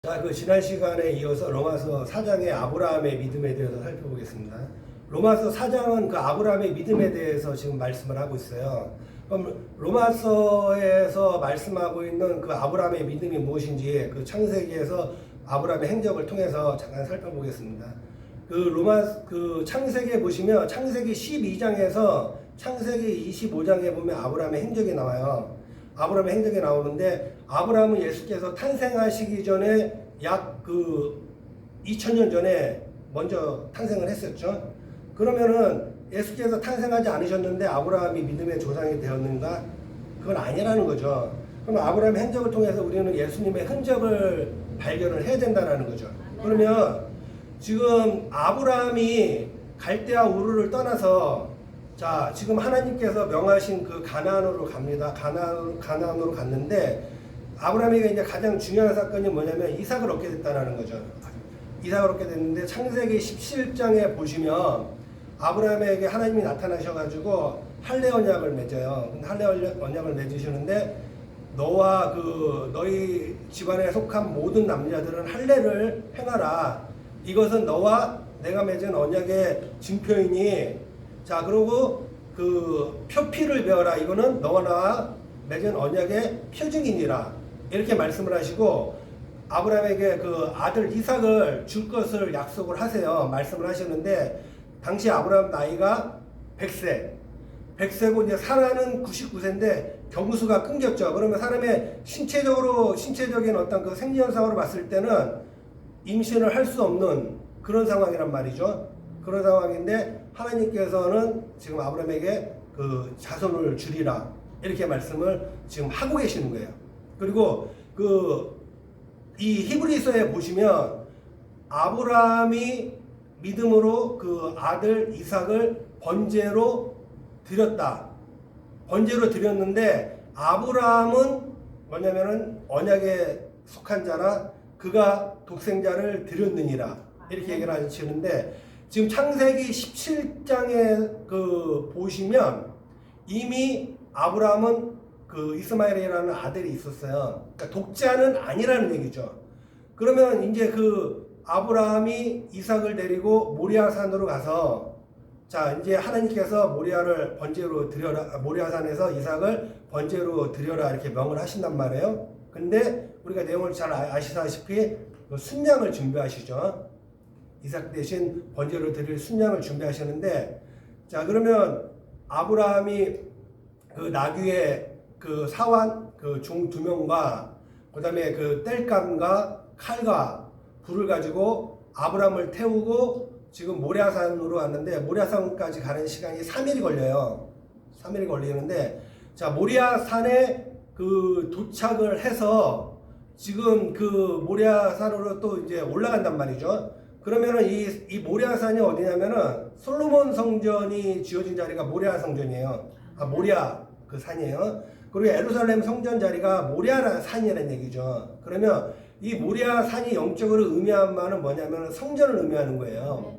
자, 그 지난 시간에 이어서 로마서 4장의 아브라함의 믿음에 대해서 살펴보겠습니다. 로마서 4장은 그 아브라함의 믿음에 대해서 지금 말씀을 하고 있어요. 그럼 로마서에서 말씀하고 있는 그 아브라함의 믿음이 무엇인지 그 창세기에서 아브라함의 행적을 통해서 잠깐 살펴보겠습니다. 그 창세기에 보시면 창세기 12장에서 창세기 25장에 보면 아브라함의 행적이 나와요. 아브라함의 행적이 나오는데 아브라함은 예수께서 탄생하시기 전에 약 2000년 전에 먼저 탄생을 했었죠. 그러면은 예수께서 탄생하지 않으셨는데 아브라함이 믿음의 조상이 되었는가? 그건 아니라는 거죠. 그럼 아브라함의 행적을 통해서 우리는 예수님의 흔적을 발견을 해야 된다는 거죠. 그러면 지금 아브라함이 갈대아 우르를 떠나서 자, 지금 하나님께서 명하신 그 가나안으로 갑니다. 가나안으로 갔는데 아브라함에게 이제 가장 중요한 사건이 뭐냐면 이삭을 얻게 됐다는 거죠. 이삭을 얻게 됐는데 창세기 17장에 보시면 아브라함에게 하나님이 나타나셔가지고 할례 언약을 맺어요. 할례 언약을 맺으시는데 너와 너희 집안에 속한 모든 남자들은 할례를 행하라. 이것은 너와 내가 맺은 언약의 증표이니 자, 그리고 표피를 베어라. 이거는 너와 나와 맺은 언약의 표징이니라. 이렇게 말씀을 하시고 아브라함에게 그 아들 이삭을 줄 것을 약속을 하세요. 말씀을 하시는데 당시 아브라함 나이가 100세고 이제 사라는 99세인데 경수가 끊겼죠. 그러면 사람의 신체적인 어떤 그 생리현상으로 봤을 때는 임신을 할 수 없는 그런 상황이란 말이죠. 그런 상황인데 하나님께서는 지금 아브라함에게 그 자손을 주리라 이렇게 말씀을 지금 하고 계시는 거예요. 그리고 이 히브리서에 보시면 아브라함이 믿음으로 그 아들 이삭을 번제로 드렸다. 번제로 드렸는데 아브라함은 뭐냐면은 언약에 속한 자라 그가 독생자를 드렸느니라 이렇게 얘기를 하시는데 지금 창세기 17장에 보시면 이미 아브라함은 이스마엘이라는 아들이 있었어요. 그러니까 독자는 아니라는 얘기죠. 그러면 이제 아브라함이 이삭을 데리고 모리아산으로 가서 자, 이제 하나님께서 모리아를 번제로 드려라, 모리아산에서 이삭을 번제로 드려라 이렇게 명을 하신단 말이에요. 근데 우리가 내용을 잘 아시다시피 순양을 준비하시죠. 이삭 대신 번제로 드릴 순양을 준비하시는데 자, 그러면 아브라함이 나귀의 사환 종 2명과 그다음에 땔감과 칼과 불을 가지고 아브라함을 태우고 지금 모리아산으로 왔는데 모리아산까지 가는 시간이 3일이 걸려요. 3일이 걸리는데 자, 모리아산에 도착을 해서 지금 모리아산으로 또 이제 올라간단 말이죠. 그러면은 이 모리아산이 어디냐면은 솔로몬 성전이 지어진 자리가 모리아 성전이에요. 모리아 산이에요. 그리고 예루살렘 성전 자리가 모리아 산이라는 얘기죠. 그러면 이 모리아 산이 영적으로 의미한 바는 뭐냐면 성전을 의미하는 거예요.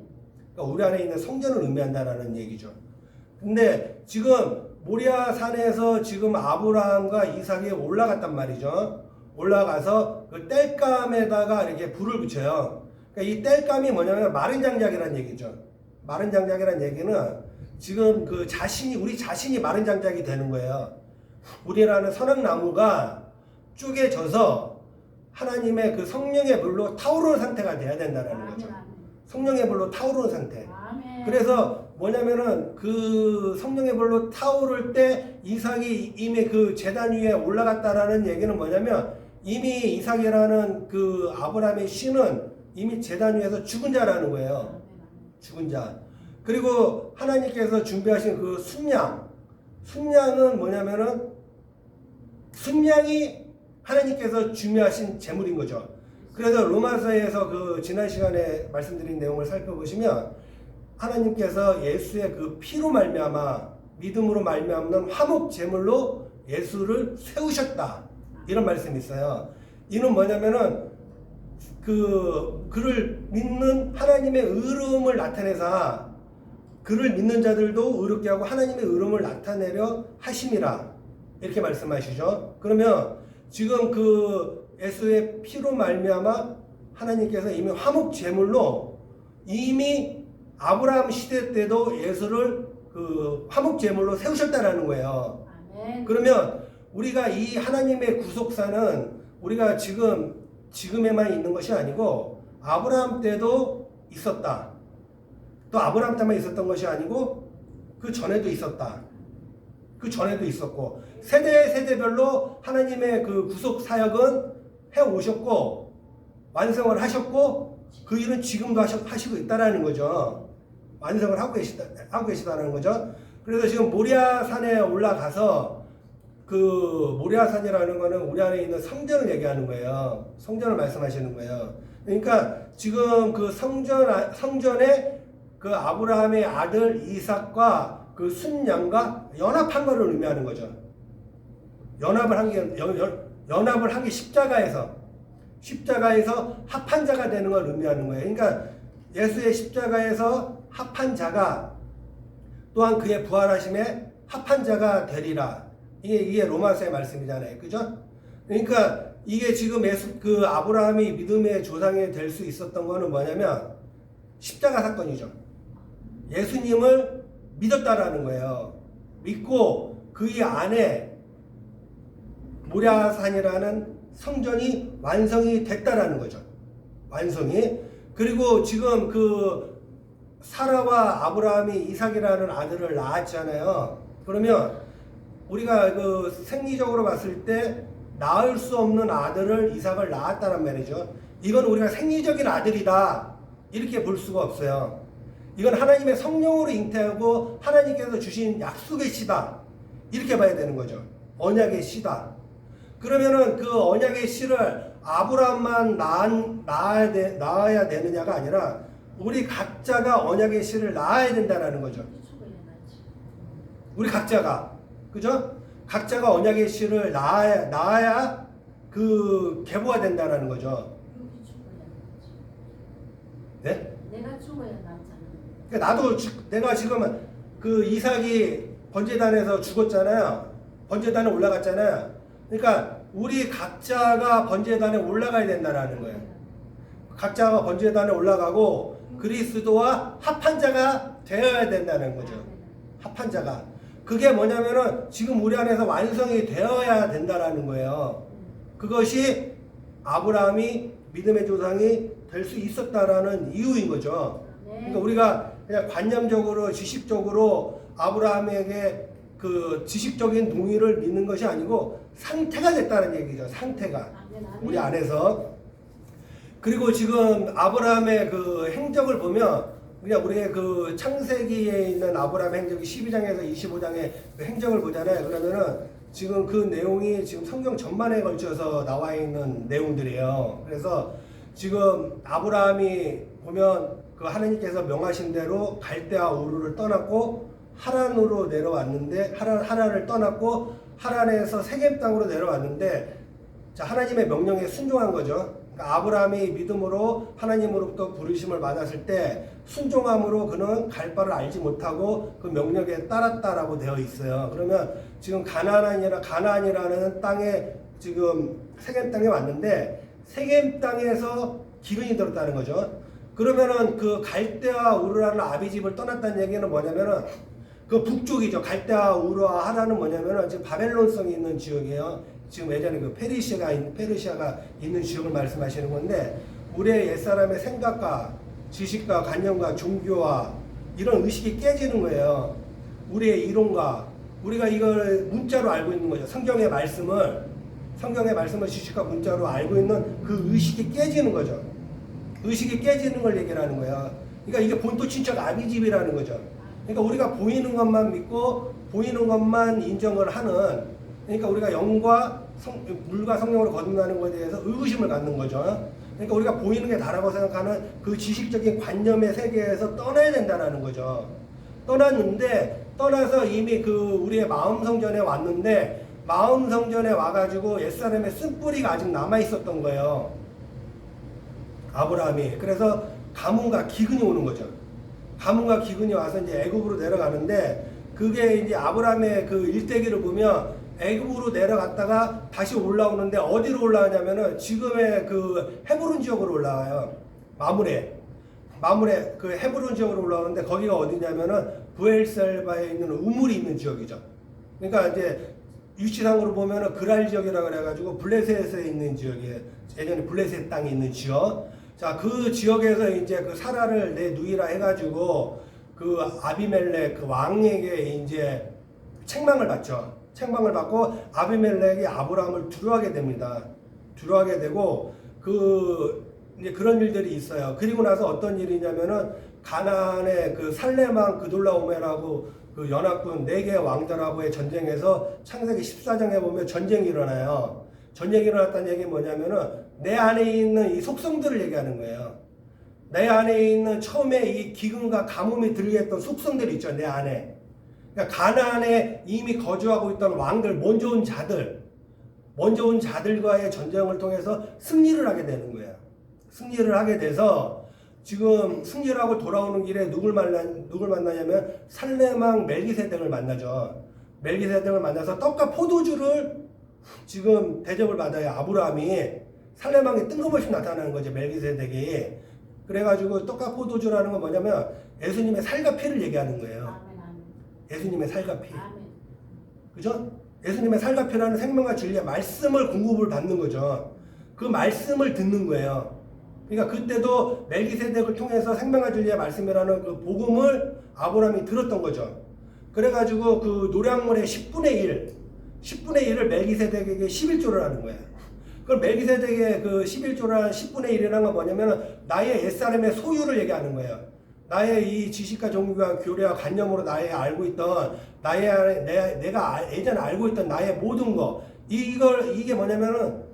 그러니까 우리 안에 있는 성전을 의미한다라는 얘기죠. 근데 지금 모리아 산에서 지금 아브라함과 이삭이 올라갔단 말이죠. 올라가서 땔감에다가 이렇게 불을 붙여요. 그러니까 이 땔감이 뭐냐면 마른 장작이라는 얘기죠. 마른 장작이라는 얘기는 지금 우리 자신이 마른 장작이 되는 거예요. 우리라는 선악나무가 쪼개져서 하나님의 성령의 불로 타오르는 상태가 돼야 된다는 거죠. 성령의 불로 타오르는 상태. 그래서 뭐냐면은 성령의 불로 타오를 때 이삭이 이미 제단 위에 올라갔다라는 얘기는 뭐냐면 이미 이삭이라는 아브라함의 씨는 이미 제단 위에서 죽은 자라는 거예요. 죽은 자. 그리고 하나님께서 준비하신 순양은 뭐냐면은 순양이 하나님께서 준비하신 제물인 거죠. 그래서 로마서에서 지난 시간에 말씀드린 내용을 살펴보시면 하나님께서 예수의 피로 말미암아 믿음으로 말미암는 화목 제물로 예수를 세우셨다. 이런 말씀이 있어요. 이는 뭐냐면은 그를 믿는 하나님의 의로움을 나타내사 그를 믿는 자들도 의롭게 하고 하나님의 의로움을 나타내려 하심이라 이렇게 말씀하시죠. 그러면 지금 예수의 피로 말미암아 하나님께서 이미 화목 제물로 이미 아브라함 시대 때도 예수를 그 화목 제물로 세우셨다라는 거예요. 아멘. 그러면 우리가 이 하나님의 구속사는 우리가 지금에만 있는 것이 아니고 아브라함 때도 있었다. 또 아브라함 때만 있었던 것이 아니고 그 전에도 있었다. 그 전에도 있었고 세대별로 하나님의 그 구속 사역은 해 오셨고 완성을 하셨고 그 일은 지금도 하시고 있다라는 거죠. 완성을 하고 계시다는 거죠. 그래서 지금 모리아산에 올라가서 그 모리아산이라는 거는 우리 안에 있는 성전을 얘기하는 거예요. 성전을 말씀하시는 거예요. 그러니까 지금 그 성전에 그 아브라함의 아들 이삭과 그 순양과 연합한 것을 의미하는 거죠. 연합을 한 게 십자가에서 합한 자가 되는 걸 의미하는 거예요. 그러니까 예수의 십자가에서 합한 자가 또한 그의 부활하심에 합한 자가 되리라. 이게 로마서의 말씀이잖아요. 그죠? 그러니까 이게 지금 그 아브라함이 믿음의 조상이 될 수 있었던 거는 뭐냐면 십자가 사건이죠. 예수님을 믿었다라는 거예요. 믿고 그 안에 모리아산이라는 성전이 완성이 됐다라는 거죠. 완성이. 그리고 지금 그 사라와 아브라함이 이삭이라는 아들을 낳았잖아요. 그러면 우리가 그 생리적으로 봤을 때 낳을 수 없는 아들을 이삭을 낳았다는 말이죠. 이건 우리가 생리적인 아들이다 이렇게 볼 수가 없어요. 이건 하나님의 성령으로 잉태하고 하나님께서 주신 약속의 씨다 이렇게 봐야 되는 거죠. 언약의 씨다. 그러면은 그 언약의 씨를 아브라함만 낳아야 되느냐가 아니라 우리 각자가 언약의 씨를 낳아야 된다는 거죠. 우리 각자가. 그죠? 각자가 언약의 씨를 낳아야 그 계보가 된다는 거죠. 네? 내가 죽어야 낫잖아. 그러니까 내가 지금 그 이삭이 번제단에서 죽었잖아요. 번제단에 올라갔잖아요. 그러니까 우리 각자가 번제단에 올라가야 된다는 거예요. 각자가 번제단에 올라가고 그리스도와 합한 자가 되어야 된다는 거죠. 합한 자가. 그게 뭐냐면은 지금 우리 안에서 완성이 되어야 된다라는 거예요. 그것이 아브라함이 믿음의 조상이 될 수 있었다라는 이유인 거죠. 그러니까 우리가 그냥 관념적으로 지식적으로 아브라함에게 그 지식적인 동의를 믿는 것이 아니고 상태가 됐다는 얘기죠. 상태가 우리 안에서. 그리고 지금 아브라함의 그 행적을 보면 그냥 우리의 그 창세기에 있는 아브라함 행적이 12장에서 25장의 그 행적을 보잖아요. 그러면은 지금 그 내용이 지금 성경 전반에 걸쳐서 나와 있는 내용들이에요. 그래서 지금 아브라함이 보면 그 하나님께서 명하신 대로 갈대아 우르를 떠났고 하란으로 내려왔는데 하란을 떠났고 하란에서 세겜 땅으로 내려왔는데 자 하나님의 명령에 순종한 거죠. 그러니까 아브라함이 믿음으로 하나님으로부터 부르심을 받았을 때 순종함으로 그는 갈 바를 알지 못하고 그 명령에 따랐다라고 되어 있어요. 그러면 지금 가나안이라는 땅에 지금 세겜 땅에 왔는데 세겜 땅에서 기근이 들었다는 거죠. 그러면은 그 갈대아 우르라는 아비집을 떠났다는 얘기는 뭐냐면은 그 북쪽이죠. 갈대아 우르와 하라는 뭐냐면은 지금 바벨론성이 있는 지역이에요. 지금 예전에 그 페르시아가 있는 지역을 말씀하시는 건데 우리의 옛사람의 생각과 지식과 관념과 종교와 이런 의식이 깨지는 거예요. 우리의 이론과 우리가 이걸 문자로 알고 있는 거죠. 성경의 말씀을 지식과 문자로 알고 있는 그 의식이 깨지는 거죠. 의식이 깨지는 걸 얘기를 하는 거예요. 그러니까 이게 본토 친척 아비집이라는 거죠. 그러니까 우리가 보이는 것만 믿고 보이는 것만 인정을 하는 그러니까 우리가 영과 물과 성령으로 거듭나는 것에 대해서 의구심을 갖는 거죠. 그러니까 우리가 보이는 게 다라고 생각하는 그 지식적인 관념의 세계에서 떠나야 된다는 거죠. 떠나서 이미 그 우리의 마음 성전에 왔는데 마음 성전에 와가지고 옛사람의 쓴뿌리가 아직 남아 있었던 거예요. 아브라함이. 그래서 가뭄과 기근이 오는 거죠. 가뭄과 기근이 와서 이제 애굽으로 내려가는데 그게 이제 아브라함의 그 일대기를 보면 애굽으로 내려갔다가 다시 올라오는데 어디로 올라가냐면은 지금의 그 헤브론 지역으로 올라가요. 마므레 그 헤브론 지역으로 올라오는데 거기가 어디냐면은 부엘셀바에 있는 우물이 있는 지역이죠. 그러니까 이제 위치상으로 보면은 그랄 지역이라 그래가지고 블레셋에 있는 지역이에요. 예전에 블레셋 땅이 있는 지역. 자, 그 지역에서 이제 그 사라를 내 누이라 해가지고 그 아비멜렉 그 왕에게 이제 책망을 받죠. 책망을 받고 아비멜렉이 아브라함을 두려워하게 됩니다. 두려워하게 되고 이제 그런 일들이 있어요. 그리고 나서 어떤 일이냐면은 가나안의 그 살레망 그돌라오메라고 그 연합군 4개 왕들하고의 전쟁에서 창세기 14장에 보면 전쟁이 일어나요. 전쟁이 일어났다는 얘기는 뭐냐면은 내 안에 있는 이 속성들을 얘기하는 거예요. 내 안에 있는 처음에 이 기근과 가뭄이 들게 했던 속성들이 있죠. 내 안에. 그러니까 가나안에 이미 거주하고 있던 왕들, 먼저 온 자들과의 전쟁을 통해서 승리를 하게 되는 거예요. 승리를 하게 돼서 지금 승리를 하고 돌아오는 길에 누굴 만나냐면 살레망 멜기세덱을 만나죠. 멜기세덱을 만나서 떡과 포도주를 지금 대접을 받아요. 아브라함이 살레망에 뜬금없이 나타나는 거죠. 멜기세덱이. 그래가지고 떡과 포도주라는 건 뭐냐면 예수님의 살과 피를 얘기하는 거예요. 예수님의 살과 피. 그죠? 예수님의 살과 피라는 생명과 진리의 말씀을 공급을 받는 거죠. 그 말씀을 듣는 거예요. 그러니까 그때도 멜기세덱을 통해서 생명과 진리의 말씀이라는 그 복음을 아브라함이 들었던 거죠. 그래가지고 그 노량물의 10분의 1을 멜기세덱에게 11조를 하는 거예요. 그걸 멜기세덱의 그 11조를 10분의 1이라는 건 뭐냐면 나의 옛사람의 소유를 얘기하는 거예요. 나의 이 지식과 종교와 교례와 관념으로 나의 알고 있던 내가 예전에 알고 있던 나의 모든 거 이게 뭐냐면은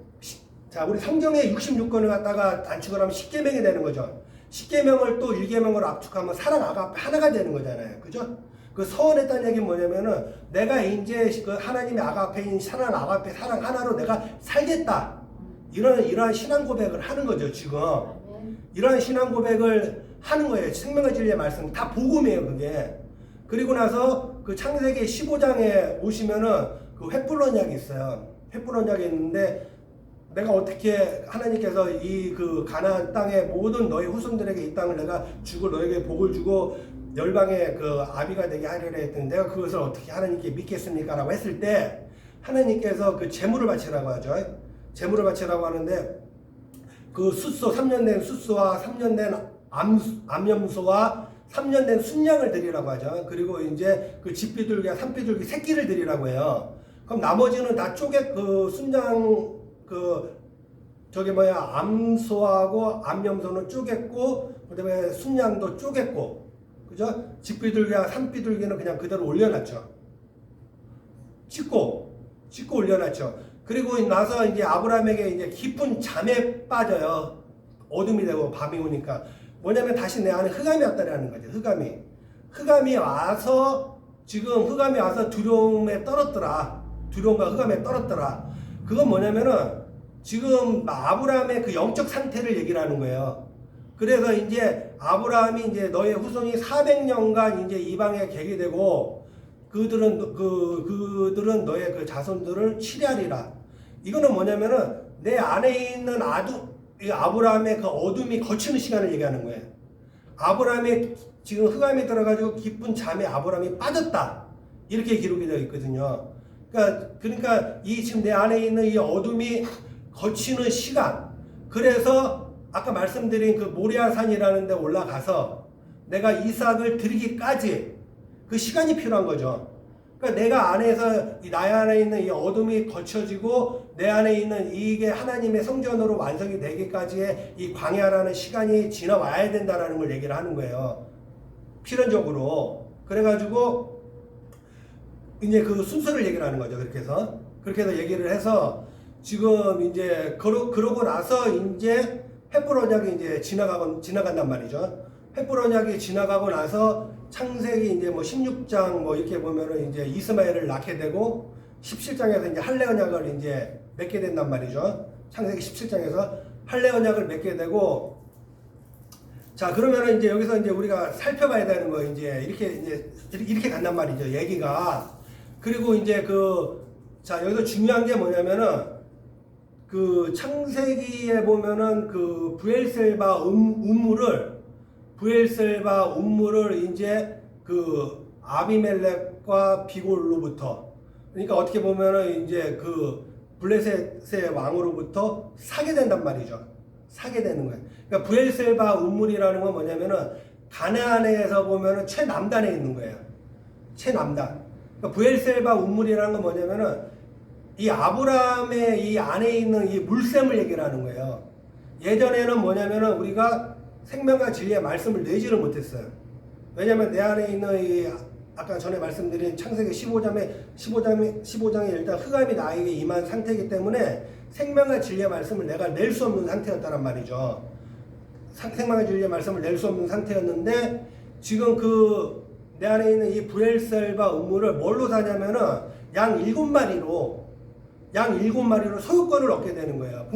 자, 우리 성경의 66권을 갖다가 단축을 하면 10계명이 되는 거죠. 10계명을 또 1계명으로 압축하면 사랑 아가페 하나가 되는 거잖아요. 그죠? 그 서원했다는 얘기는 뭐냐면은 내가 이제 그 하나님의 아가페인 사랑 아가페 사랑 하나로 내가 살겠다. 이러한 신앙 고백을 하는 거죠, 지금. 이러한 신앙 고백을 하는 거예요. 생명의 진리의 말씀. 다 복음이에요, 그게. 그리고 나서 그 창세기 15장에 보시면은 그 횃불 언약이 있어요. 횃불 언약이 있는데 내가 어떻게 하나님께서 이 그 가나안 땅의 모든 너희 후손들에게 이 땅을 내가 주고 너에게 복을 주고 열방의 그 아비가 되게 하리라 했더니 내가 그것을 어떻게 하나님께 믿겠습니까? 라고 했을 때 하나님께서 그 제물을 바치라고 하죠. 제물을 바치라고 하는데 그 숫소 3년 된 숫소와 3년 된 암염소와 3년 된 순양을 드리라고 하죠. 그리고 이제 그 집비둘기와 산비둘기 새끼를 드리라고 해요. 그럼 나머지는 다 그 순양 암소하고 암염소는 쪼갰고 그다음에 순양도 쪼갰고 그죠? 집비둘기와 산비둘기는 그냥 그대로 올려놨죠. 찢고 올려놨죠. 그리고 나서 이제 아브라함에게 이제 깊은 잠에 빠져요. 어둠이 되고 밤이 오니까 뭐냐면 다시 내 안에 흑암이 왔다라는 거죠. 흑암이 와서 두려움에 떨었더라. 두려움과 흑암에 떨었더라. 그건 뭐냐면은 지금 아브라함의 그 영적 상태를 얘기를 하는 거예요. 그래서 이제 아브라함이 이제 너의 후손이 400년간 이제 이방에 객이 되고 그들은 너의 그 자손들을 치리하리라. 이거는 뭐냐면은 내 안에 있는 아브라함의 그 어둠이 거치는 시간을 얘기하는 거예요. 아브라함이 지금 흑암에 들어가지고 깊은 잠에 아브라함이 빠졌다. 이렇게 기록이 되어 있거든요. 그러니까 지금 내 안에 있는 이 어둠이 거치는 시간. 그래서 아까 말씀드린 그 모리아산이라는 데 올라가서 내가 이삭을 드리기까지 그 시간이 필요한 거죠. 그러니까 내가 나의 안에 있는 이 어둠이 거쳐지고 내 안에 있는 이게 하나님의 성전으로 완성이 되기까지의 이 광야라는 시간이 지나와야 된다라는 걸 얘기를 하는 거예요. 필연적으로. 그래가지고 이제 그 순서를 얘기를 하는 거죠. 그렇게 해서 얘기를 해서 지금 이제 그러고 나서 이제 횃불 언약이 이제 지나간단 말이죠. 횃불 언약이 지나가고 나서 창세기 이제 뭐 16장 뭐 이렇게 보면은 이제 이스마엘을 낳게 되고 17장에서 이제 할례 언약을 이제 맺게 된단 말이죠. 창세기 17장에서 할례 언약을 맺게 되고 자 그러면은 이제 여기서 이제 우리가 살펴봐야 되는 거 이제 이렇게 간단 말이죠. 얘기가. 그리고 이제 자, 여기서 중요한 게 뭐냐면은 그 창세기에 보면은 그 부엘셀바 음물을 이제 그 아비멜렉과 비골로부터, 그러니까 어떻게 보면은 이제 그 블레셋의 왕으로부터 사게 된단 말이죠. 사게 되는 거예요. 그러니까 부엘셀바 음물이라는 건 뭐냐면은 가나안에서 보면은 최남단에 있는 거예요. 최남단. 그러니까 부엘셀바 음물이라는 건 뭐냐면은 이 아브라함의 이 안에 있는 이 물샘을 얘기를 하는 거예요. 예전에는 뭐냐면은 우리가 생명과 진리의 말씀을 내지를 못했어요. 왜냐면 내 안에 있는 이 아까 전에 말씀드린 창세기 15장에 일단 흑암이 나에게 임한 상태이기 때문에 생명과 진리의 말씀을 내가 낼 수 없는 상태였다는 말이죠. 생명과 진리의 말씀을 낼 수 없는 상태였는데 지금 그 내 안에 있는 이 부엘셀바 음물을 뭘로 사냐면은 양 7마리로 소유권을 얻게 되는 거예요.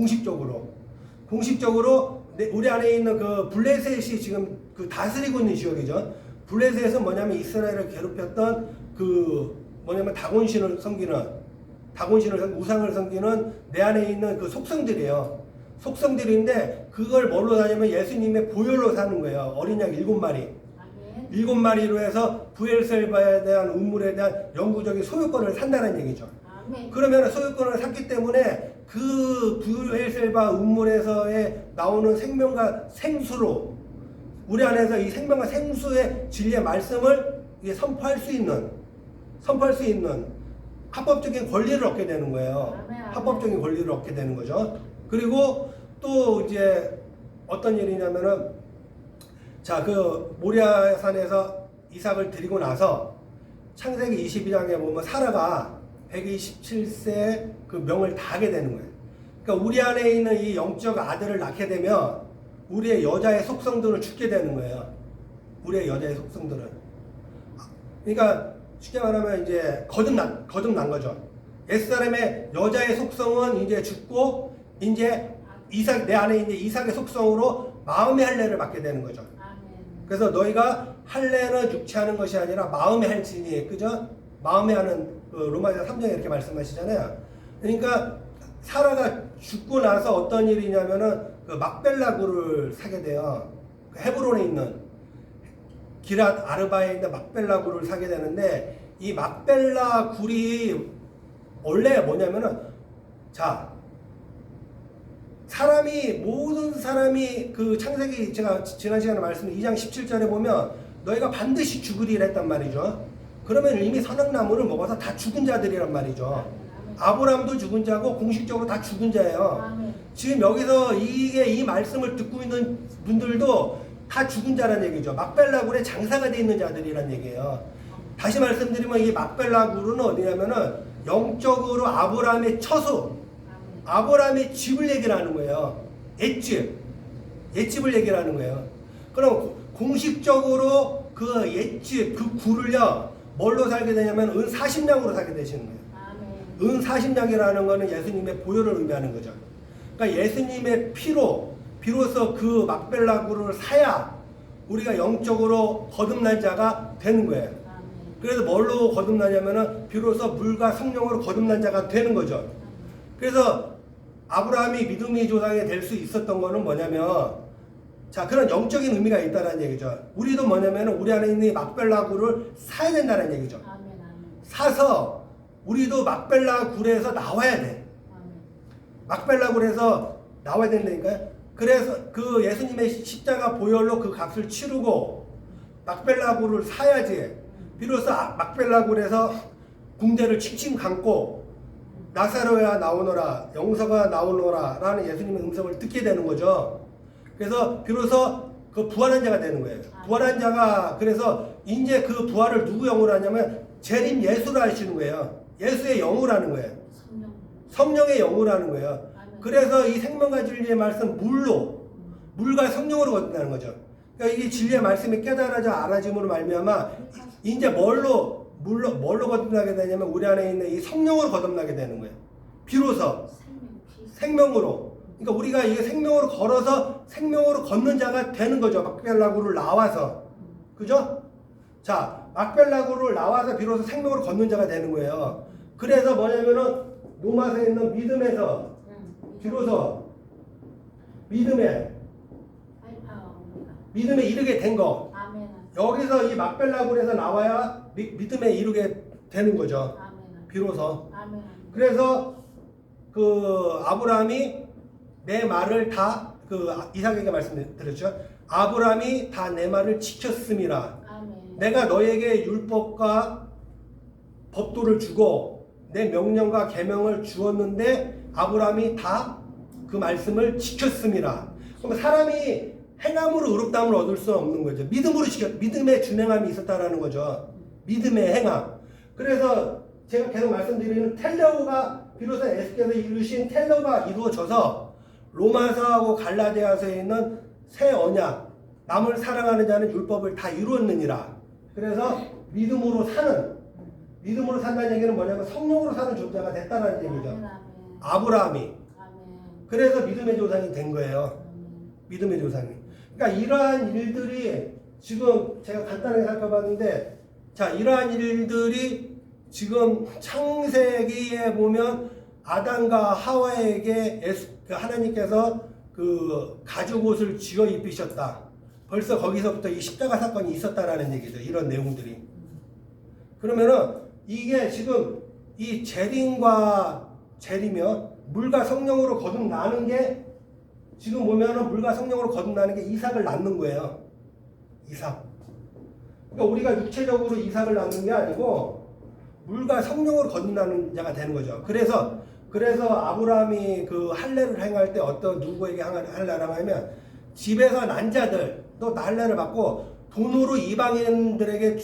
공식적으로 우리 안에 있는 그 블레셋이 지금 그 다스리고 있는 지역이죠. 블레셋은 뭐냐면 이스라엘을 괴롭혔던 그 뭐냐면 다곤신을 섬기는 우상을 섬기는 내 안에 있는 그 속성들이에요. 속성들인데 그걸 뭘로 사냐면 예수님의 보혈로 사는 거예요. 어린 양 7마리. 7마리로 해서 부엘셀바에 대한 음물에 대한 영구적인 소유권을 산다는 얘기죠. 그러면 소유권을 샀기 때문에 그 부엘셀바 음물에서의 나오는 생명과 생수로 우리 안에서 이 생명과 생수의 진리의 말씀을 선포할 수 있는 합법적인 권리를 얻게 되는 거예요. 합법적인 권리를 얻게 되는 거죠. 그리고 또 이제 어떤 일이냐면은 자, 그 모리아산에서 이삭을 드리고 나서 창세기 22장에 보면 사라가 127세 그 명을 다하게 되는 거예요. 그러니까 우리 안에 있는 이 영적 아들을 낳게 되면 우리의 여자의 속성들은 죽게 되는 거예요. 우리의 여자의 속성들은. 그러니까 쉽게 말하면 이제 거듭난 거죠. 옛사람의 여자의 속성은 이제 죽고 이제 이삭, 내 안에 이제 이삭의 속성으로 마음의 할례를 받게 되는 거죠. 그래서 너희가 할례는 육체하는 것이 아니라 마음의 할지니, 그죠? 마음에 하는 로마서 3장에 이렇게 말씀하시잖아요. 그러니까 사라가 죽고 나서 어떤 일이냐면은 그 막벨라굴을 사게 돼요. 그 헤브론에 있는 기랏 아르바에 있는 막벨라굴을 사게 되는데 이 막벨라굴이 원래 뭐냐면은 자 모든 사람이 그 창세기 제가 지난 시간에 말씀드린 2장 17절에 보면 너희가 반드시 죽으리라 했단 말이죠. 그러면 이미 선악나무를 먹어서 다 죽은 자들이란 말이죠. 아브라함도 죽은 자고 공식적으로 다 죽은 자예요. 지금 여기서 이 말씀을 듣고 있는 분들도 다 죽은 자란 얘기죠. 막벨라굴에 장사가 돼 있는 자들이란 얘기예요. 다시 말씀드리면 이 막벨라굴은 어디냐면은 영적으로 아브라함의 처소, 아브라함의 집을 얘기를 하는 거예요. 옛집을 얘기를 하는 거예요. 그럼 공식적으로 그 옛집, 그 굴을요, 뭘로 살게 되냐면 은 40냥으로 살게 되시는 거예요. 은 40냥이라는 거는 예수님의 보혈을 의미하는 거죠. 그러니까 예수님의 피로 비로소 그 막벨라굴을 사야 우리가 영적으로 거듭난 자가 되는 거예요. 그래서 뭘로 거듭나냐면은 비로소 물과 성령으로 거듭난 자가 되는 거죠. 그래서 아브라함이 믿음의 조상이 될 수 있었던 거는 뭐냐면 자 그런 영적인 의미가 있다는 얘기죠. 우리도 뭐냐면 우리 안에 있는 막벨라굴을 사야 된다는 얘기죠. 사서 우리도 막벨라굴에서 나와야 돼. 막벨라굴에서 나와야 된다니까요. 그래서 그 예수님의 십자가 보혈로 그 값을 치르고 막벨라굴을 사야지 비로소 막벨라굴에서 궁대를 칭칭 감고 나사로야 나오너라, 영서가 나오너라 라는 예수님의 음성을 듣게 되는 거죠. 그래서 비로소 그 부활한 자가 되는 거예요. 부활한 자가 그래서 이제 그 부활을 누구 영으로 하냐면 재림 예수로 하시는 거예요. 예수의 영으로 하는 거예요. 성령의 영으로 하는 거예요. 그래서 이 생명과 진리의 말씀 물과 성령으로 거듭나는 거죠. 그러니까 이게 진리의 말씀이 깨달아져 알아짐으로 말미암아 이제 뭘로 거듭나게 되냐면 우리 안에 있는 이 성령으로 거듭나게 되는 거예요. 비로소 생명으로. 그러니까 우리가 이게 생명으로 걸어서 생명으로 걷는 자가 되는 거죠. 막벨라굴을 나와서. 그죠? 자, 막벨라굴을 나와서 비로소 생명으로 걷는 자가 되는 거예요. 그래서 뭐냐면은 로마서에 있는 믿음에서 비로소 믿음에 이르게 된 거. 아멘. 여기서 이 막벨라굴에서 나와야 믿음에 이르게 되는 거죠. 아멘. 비로소. 아멘. 그래서 그 아브라함이 내 말을 다 그 이삭에게 말씀드렸죠. 아브라함이 다 내 말을 지켰음이라. 아멘. 내가 너에게 율법과 법도를 주고 내 명령과 계명을 주었는데 아브라함이 다 그 말씀을 지켰음이라. 그럼 사람이 행함으로 의롭다함을 얻을 수는 없는 거죠. 믿음으로 믿음의 준행함이 있었다라는 거죠. 믿음의 행함. 그래서 제가 계속 말씀드리는 텔레오가 비로소 예수께서 이루신 텔레오가 이루어져서 로마서하고 갈라디아서에 있는 새 언약, 남을 사랑하는 자는 율법을 다 이루었느니라. 그래서 믿음으로 산다는 얘기는 뭐냐면 성령으로 사는 존재가 됐다는 얘기죠. 아멘. 아브라함이. 아멘. 그래서 믿음의 조상이 된 거예요. 믿음의 조상이. 그러니까 이러한 일들이 지금 제가 간단하게 살펴봤는데, 자, 이러한 일들이 지금 창세기에 보면 아담과 하와에게 하나님께서 그 가죽옷을 지어 입히셨다. 벌써 거기서부터 이 십자가 사건이 있었다라는 얘기죠. 이런 내용들이. 그러면은 이게 지금 이 재림이며 물과 성령으로 거듭나는 게 지금 보면은 물과 성령으로 거듭나는 게 이삭을 낳는 거예요. 이삭. 그러니까 우리가 육체적으로 이삭을 낳는 게 아니고 물과 성령으로 거듭나는 자가 되는 거죠. 그래서 아브라함이 그 할례를 행할 때 어떤 누구에게 할례를 하냐면 집에서 난 자들 또 할례를 받고 돈으로 이방인들에게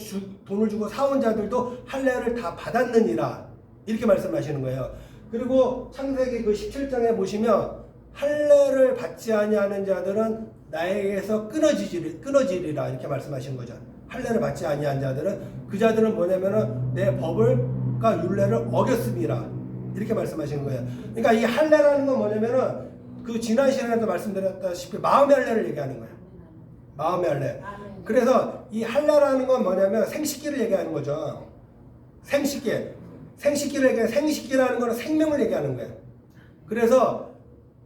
돈을 주고 사온 자들도 할례를 다 받았느니라. 이렇게 말씀하시는 거예요. 그리고 창세기 그 17장에 보시면 할례를 받지 아니하는 자들은 나에게서 끊어지리라 이렇게 말씀하시는 거죠. 할례를 받지 아니한 자들은 그 자들은 뭐냐면은 내 법을과 율례를 어겼음이라 이렇게 말씀하시는 거예요. 그러니까 이 할례라는 건 뭐냐면은 그 지난 시간에도 말씀드렸다시피 마음의 할례를 얘기하는 거예요. 마음의 할례. 그래서 이 할례라는 건 뭐냐면 생식기를 얘기하는 거죠. 생식기를 얘기해. 생식기라는 거는 생명을 얘기하는 거예요. 그래서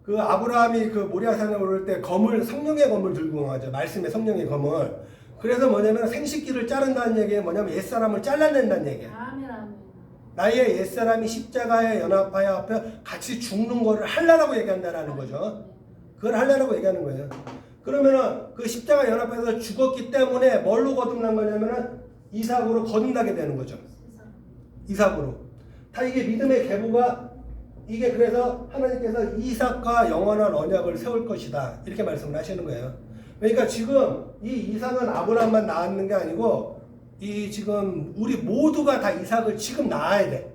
그 아브라함이 그 모리아산에 오를 때 성령의 검을 들고 가죠. 말씀의 성령의 검을. 그래서 뭐냐면 생식기를 자른다는 얘기는 뭐냐면 옛사람을 잘라낸다는 얘기예요. 나의 옛사람이 십자가에 연합하여 앞에 같이 죽는 거를 할례라고 얘기한다라는 거죠. 그걸 할례라고 얘기하는 거예요. 그러면은 그 십자가 연합해서 죽었기 때문에 뭘로 거듭난 거냐면은 이삭으로 거듭나게 되는 거죠. 이삭으로. 다 이게 믿음의 계보가 이게 그래서 하나님께서 이삭과 영원한 언약을 세울 것이다. 이렇게 말씀을 하시는 거예요. 그러니까 지금 이 이삭은 아브라함만 낳았는 게 아니고 이 지금 우리 모두가 다 이삭을 지금 낳아야 돼.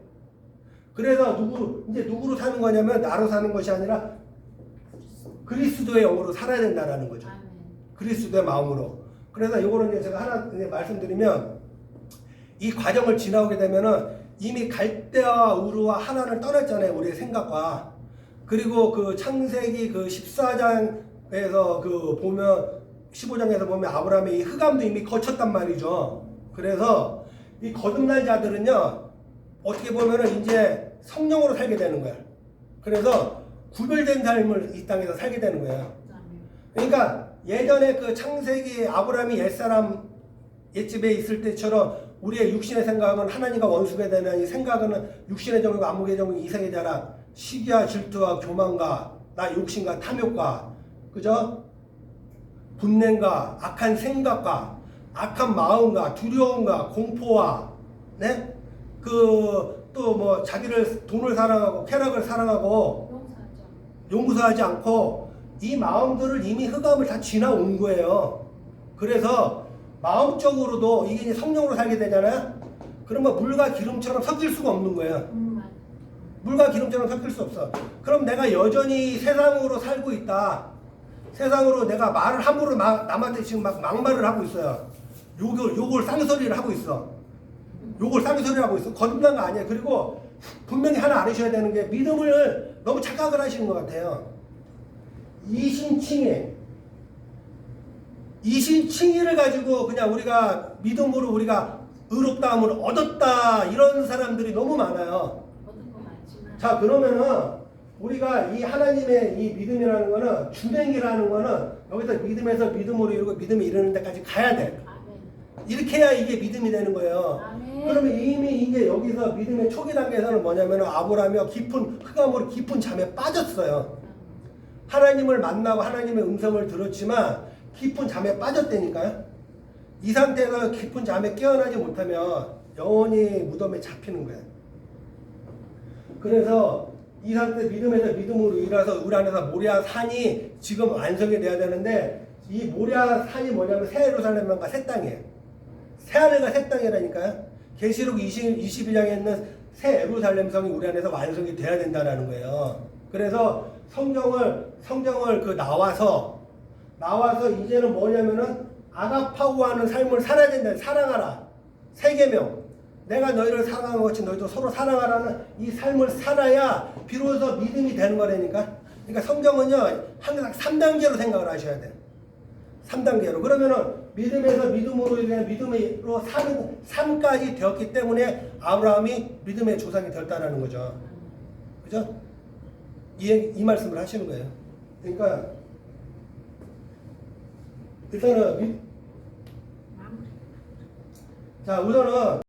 그래서 누구로 사는 거냐면 나로 사는 것이 아니라 그리스도의 영으로 살아야 된다라는 거죠. 그리스도의 마음으로. 그래서 이거는 이제 제가 하나 말씀드리면 이 과정을 지나오게 되면은 이미 갈대와 우르와 하나를 떠났잖아요. 우리의 생각과. 그리고 그 창세기 그 14장에서 그 보면 15장에서 보면 아브라함의 이 흑암도 이미 거쳤단 말이죠. 그래서 이 거듭난 자들은요 어떻게 보면은 이제 성령으로 살게 되는 거야. 그래서 구별된 삶을 이 땅에서 살게 되는 거예요. 그러니까 예전에 그 창세기 아브라함이 옛집에 있을 때처럼 우리의 육신의 생각은 하나님과 원수가 되는 이 생각은 육신의 정욕과 안목의 정욕 이생의 자랑 시기와 질투와 교만과 나 욕심과 탐욕과 그죠? 분냄과 악한 생각과 악한 마음과 두려움과 공포와 네? 그 또 뭐 자기를 돈을 사랑하고 쾌락을 사랑하고 용서하지 않고 이 마음들을 이미 흑암을 다 지나온 거예요. 그래서 마음적으로도 이게 이제 성령으로 살게 되잖아요. 그러면 물과 기름처럼 섞일 수가 없는 거예요. 물과 기름처럼 섞일 수 없어. 그럼 내가 여전히 세상으로 살고 있다. 세상으로 내가 말을 함부로 남한테 지금 막 막말을 하고 있어요. 욕을 쌍소리를 하고 있어. 욕을 쌍소리를 하고 있어. 거듭난 거 아니에요. 그리고 분명히 하나 알으셔야 되는 게 믿음을 너무 착각을 하시는 것 같아요. 이신칭의를 가지고 그냥 우리가 믿음으로 우리가 의롭다함을 얻었다 이런 사람들이 너무 많아요. 얻은 거 많지만. 자, 그러면은 우리가 이 하나님의 이 믿음이라는 거는 주행이라는 거는 여기서 믿음에서 믿음으로 이루고 믿음이 이르는 데까지 가야 돼. 아멘. 이렇게 해야 이게 믿음이 되는 거예요. 아멘. 그러면 이미 이제 여기서 믿음의 초기 단계에서는 뭐냐면은 아브라함이 깊은 흑암으로 깊은 잠에 빠졌어요. 하나님을 만나고 하나님의 음성을 들었지만 깊은 잠에 빠졌다니까요. 이 상태에서 깊은 잠에 깨어나지 못하면 영원히 무덤에 잡히는 거예요. 그래서 이 상태 믿음에서 믿음으로 일어서 우리 안에서 모리아 산이 지금 완성이 돼야 되는데 이 모리아 산이 뭐냐면 새 예루살렘과 새 땅이에요. 새 하늘과 새 땅이라니까요. 계시록 22장에 있는 새 예루살렘 성이 우리 안에서 완성이 돼야 된다는 거예요. 그래서 성경을 나와서 이제는 뭐냐면은 아가파오하는 삶을 살아야 된다. 사랑하라. 세계명. 내가 너희를 사랑한 것 같이 너희도 서로 사랑하라는 이 삶을 살아야 비로소 믿음이 되는 거라니까. 그러니까 성경은요 항상 3단계로 생각을 하셔야 돼요. 3단계로. 그러면은 믿음에서 믿음으로 인해 믿음으로 사는 삶까지 되었기 때문에 아브라함이 믿음의 조상이 되었다는 거죠. 그죠? 이 말씀을 하시는 거예요. 그러니까 일단은 자 우선은